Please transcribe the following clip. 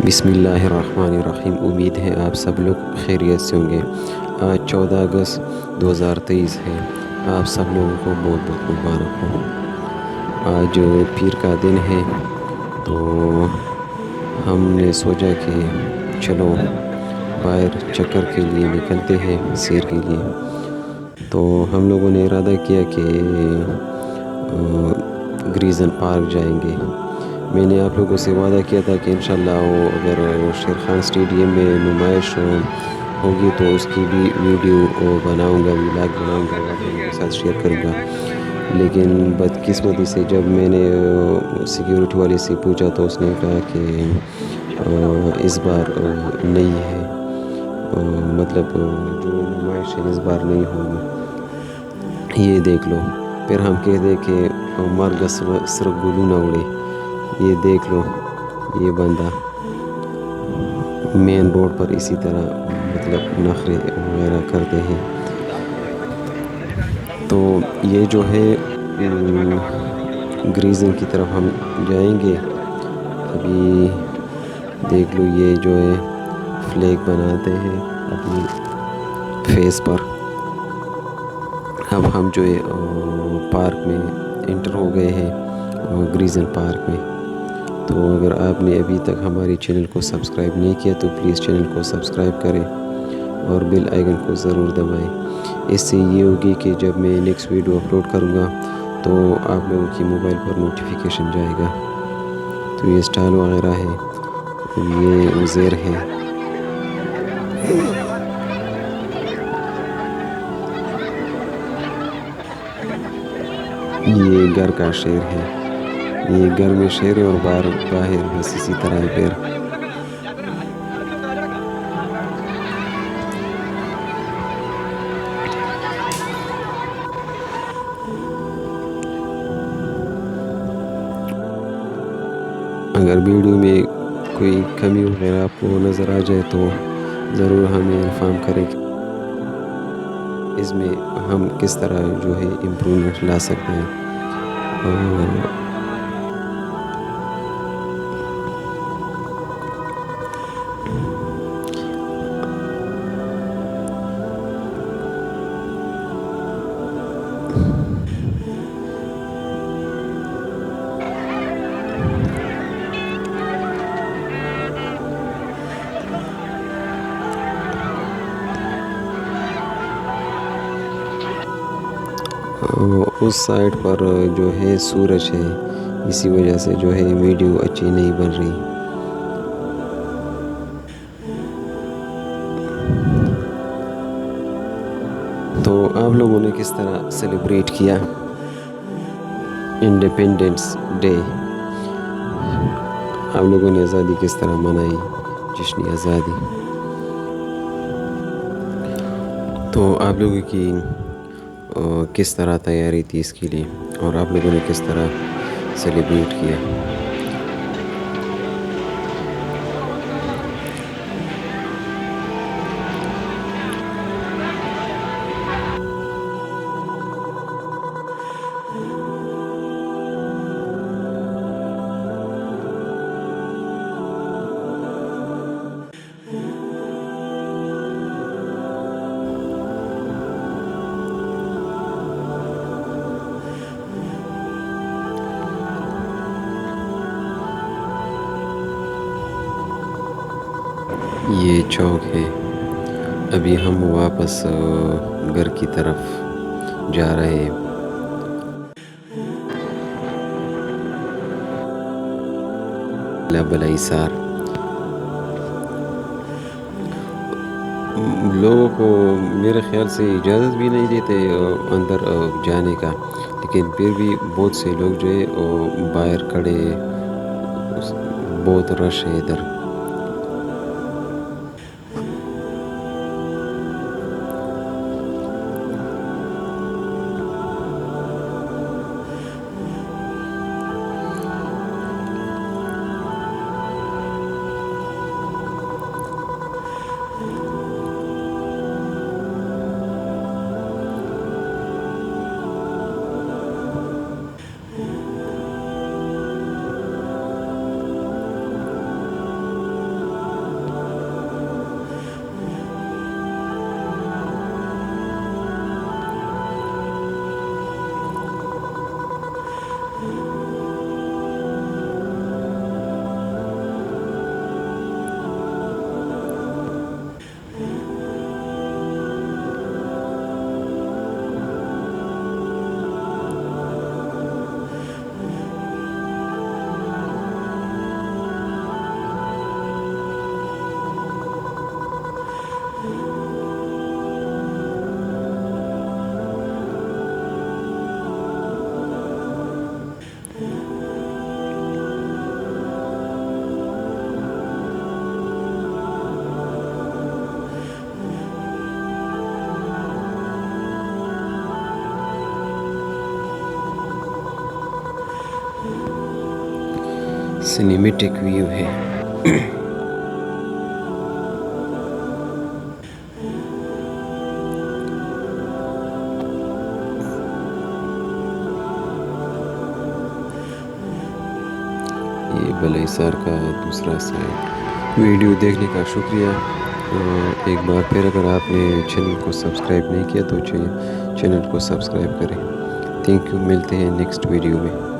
बिस्मिल्लाहिर्रहमानिर्रहीम। उम्मीद है आप सब लोग खैरियत से होंगे। आज 14 अगस्त 2023 है। आप सब लोगों को बहुत बहुत मुबारक हो। आज पीर का दिन है, तो हमने सोचा कि चलो बाहर चक्कर के लिए निकलते हैं, सैर के लिए। तो हम लोगों ने इरादा किया कि ग्रीज़न पार्क जाएंगे। मैंने आप लोगों से वादा किया था कि इंशाल्लाह वो अगर शेर खान स्टेडियम में नुमाइश होगी तो उसकी भी वीडियो बनाऊंगा, व्लॉग बनाऊंगा और आप लोगों के साथ शेयर करूंगा। लेकिन बदकिस्मती से जब मैंने सिक्योरिटी वाले से पूछा तो उसने कहा कि इस बार नहीं है, मतलब जो नुमाइश है इस बार नहीं होगी, ये देख लो। फिर हम कह दे कि मर गा सिर्फ गुलू ना उड़े। ये देख लो, ये बंदा मेन रोड पर इसी तरह मतलब नखरे वगैरह करते हैं। तो ये जो है ग्रीज़न की तरफ हम जाएंगे। अभी देख लो, ये जो है फ्लैग बनाते हैं अपनी फेस पर। अब हम जो है पार्क में इंटर हो गए हैं, ग्रीज़न पार्क में। तो अगर आपने अभी तक हमारे चैनल को सब्सक्राइब नहीं किया तो प्लीज़ चैनल को सब्सक्राइब करें और बेल आइकन को ज़रूर दबाएं। इससे ये होगी कि जब मैं नेक्स्ट वीडियो अपलोड करूँगा तो आप लोगों की मोबाइल पर नोटिफिकेशन जाएगा। तो ये स्टाइल वगैरह है, ये उज़ैर है। ये घर का शेर है, ये घर में शेर है और बाहर बाहर बस इसी तरह है पैर। अगर वीडियो में कोई कमी वगैरह आपको नज़र आ जाए तो ज़रूर हमें इन्फॉर्म करें कि इसमें हम किस तरह जो है इम्प्रूवमेंट ला सकते हैं। और उस साइड पर जो है सूरज है, इसी वजह से जो है वीडियो अच्छी नहीं बन रही। तो आप लोगों ने किस तरह सेलिब्रेट किया इंडिपेंडेंस डे? आप लोगों ने आज़ादी किस तरह मनाई, जश्न आज़ादी? तो आप लोगों की किस तरह तैयारी थी इसके लिए और आप लोगों ने किस तरह सेलिब्रेट किया? ये चौक है। अभी हम वापस घर की तरफ जा रहे हैं। बलाई सार लोगों को मेरे ख्याल से इजाज़त भी नहीं देते अंदर जाने का, लेकिन फिर भी बहुत से लोग जो है बाहर खड़े, बहुत रश है इधर। सिनेमेटिक व्यू है। ये बलैसार का दूसरा साइड। वीडियो देखने का शुक्रिया। एक बार फिर अगर आपने चैनल को सब्सक्राइब नहीं किया तो चैनल को सब्सक्राइब करें। Thank you. मिलते हैं नेक्स्ट वीडियो में।